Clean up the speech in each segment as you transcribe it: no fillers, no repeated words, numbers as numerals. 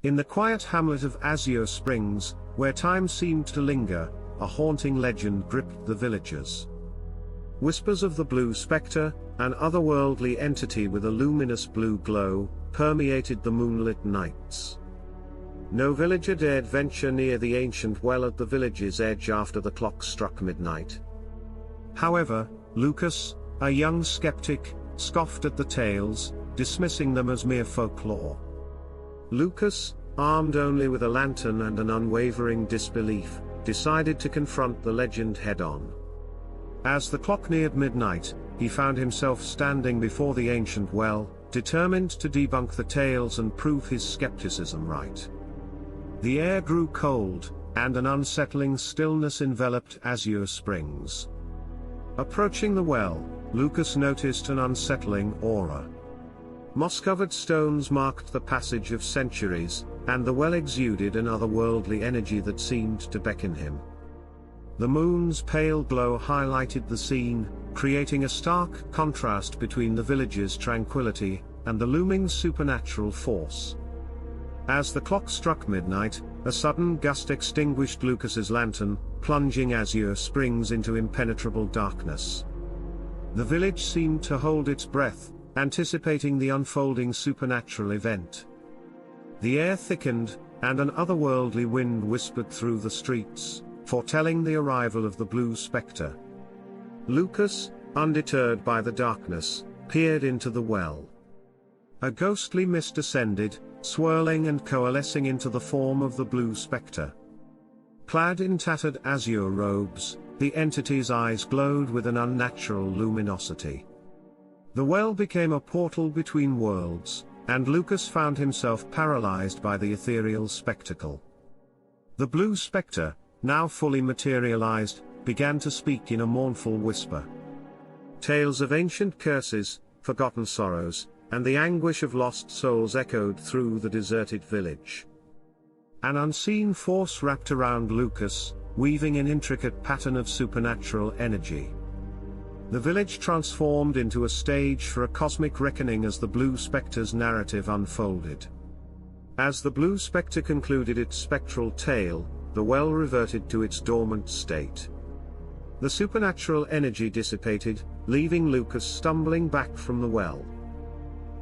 In the quiet hamlet of Azure Springs, where time seemed to linger, a haunting legend gripped the villagers. Whispers of the Blue Specter, an otherworldly entity with a luminous blue glow, permeated the moonlit nights. No villager dared venture near the ancient well at the village's edge after the clock struck midnight. However, Lucas, a young skeptic, scoffed at the tales, dismissing them as mere folklore. Lucas, armed only with a lantern and an unwavering disbelief, decided to confront the legend head-on. As the clock neared midnight, he found himself standing before the ancient well, determined to debunk the tales and prove his skepticism right. The air grew cold, and an unsettling stillness enveloped Azure Springs. Approaching the well, Lucas noticed an unsettling aura. Moss-covered stones marked the passage of centuries, and the well exuded an otherworldly energy that seemed to beckon him. The moon's pale glow highlighted the scene, creating a stark contrast between the village's tranquility and the looming supernatural force. As the clock struck midnight, a sudden gust extinguished Lucas's lantern, plunging Azure Springs into impenetrable darkness. The village seemed to hold its breath, anticipating the unfolding supernatural event. The air thickened, and an otherworldly wind whispered through the streets, foretelling the arrival of the Blue Specter. Lucas, undeterred by the darkness, peered into the well. A ghostly mist ascended, swirling and coalescing into the form of the Blue Specter. Clad in tattered azure robes, the entity's eyes glowed with an unnatural luminosity. The well became a portal between worlds, and Lucas found himself paralyzed by the ethereal spectacle. The Blue Specter, now fully materialized, began to speak in a mournful whisper. Tales of ancient curses, forgotten sorrows, and the anguish of lost souls echoed through the deserted village. An unseen force wrapped around Lucas, weaving an intricate pattern of supernatural energy. The village transformed into a stage for a cosmic reckoning as the Blue Specter's narrative unfolded. As the Blue Specter concluded its spectral tale, the well reverted to its dormant state. The supernatural energy dissipated, leaving Lucas stumbling back from the well.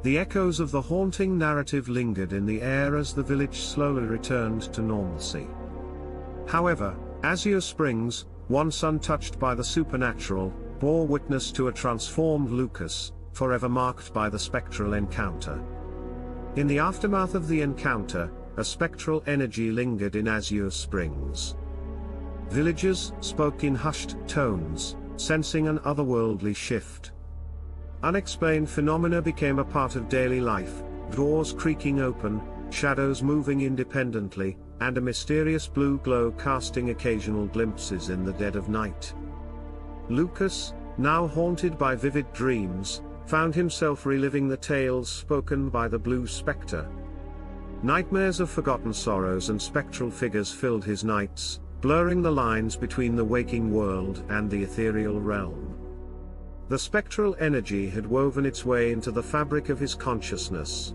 The echoes of the haunting narrative lingered in the air as the village slowly returned to normalcy. However, Azure Springs, once untouched by the supernatural, bore witness to a transformed Lucas, forever marked by the spectral encounter. In the aftermath of the encounter, a spectral energy lingered in Azure Springs. Villagers spoke in hushed tones, sensing an otherworldly shift. Unexplained phenomena became a part of daily life, doors creaking open, shadows moving independently, and a mysterious blue glow casting occasional glimpses in the dead of night. Lucas, now haunted by vivid dreams, found himself reliving the tales spoken by the Blue Specter. Nightmares of forgotten sorrows and spectral figures filled his nights, blurring the lines between the waking world and the ethereal realm. The spectral energy had woven its way into the fabric of his consciousness.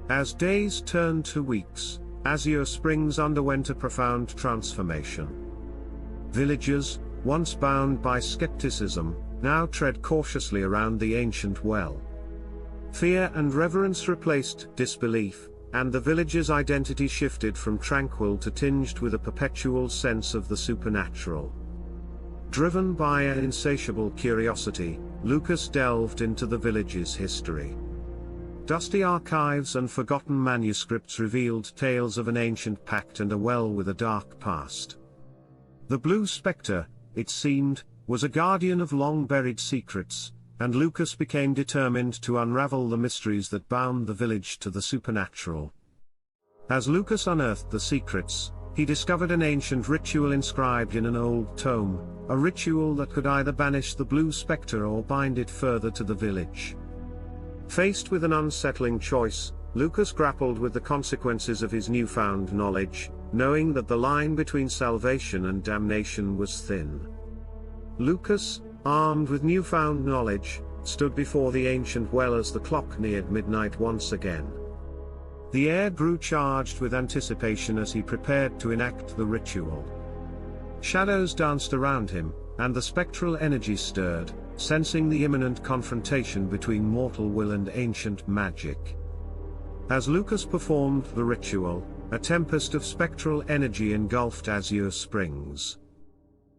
As days turned to weeks, Azure Springs underwent a profound transformation. Villagers, once bound by skepticism, now tread cautiously around the ancient well. Fear and reverence replaced disbelief, and the village's identity shifted from tranquil to tinged with a perpetual sense of the supernatural. Driven by an insatiable curiosity, Lucas delved into the village's history. Dusty archives and forgotten manuscripts revealed tales of an ancient pact and a well with a dark past. The Blue Specter, it seemed, was a guardian of long-buried secrets, and Lucas became determined to unravel the mysteries that bound the village to the supernatural. As Lucas unearthed the secrets, he discovered an ancient ritual inscribed in an old tome, a ritual that could either banish the Blue Specter or bind it further to the village. Faced with an unsettling choice, Lucas grappled with the consequences of his newfound knowledge, knowing that the line between salvation and damnation was thin. Lucas, armed with newfound knowledge, stood before the ancient well as the clock neared midnight once again. The air grew charged with anticipation as he prepared to enact the ritual. Shadows danced around him, and the spectral energy stirred, sensing the imminent confrontation between mortal will and ancient magic. As Lucas performed the ritual, a tempest of spectral energy engulfed Azure Springs.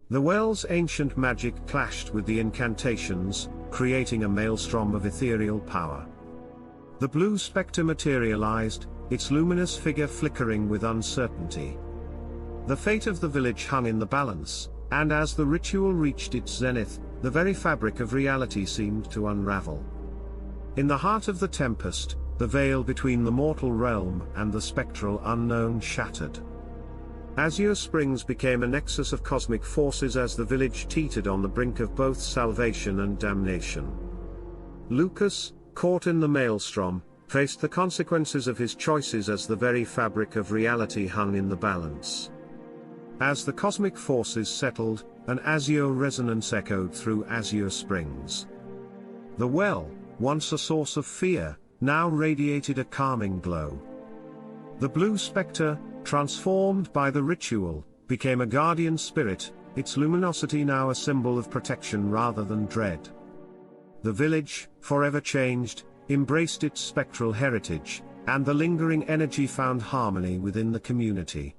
The well's ancient magic clashed with the incantations, creating a maelstrom of ethereal power. The blue specter materialized, its luminous figure flickering with uncertainty. The fate of the village hung in the balance, and as the ritual reached its zenith, the very fabric of reality seemed to unravel. In the heart of the tempest, the veil between the mortal realm and the spectral unknown shattered. Azure Springs became a nexus of cosmic forces as the village teetered on the brink of both salvation and damnation. Lucas, caught in the maelstrom, faced the consequences of his choices as the very fabric of reality hung in the balance. As the cosmic forces settled, an azure resonance echoed through Azure Springs. The well, once a source of fear, now radiated a calming glow. The blue specter, transformed by the ritual, became a guardian spirit, its luminosity now a symbol of protection rather than dread. The village, forever changed, embraced its spectral heritage, and the lingering energy found harmony within the community.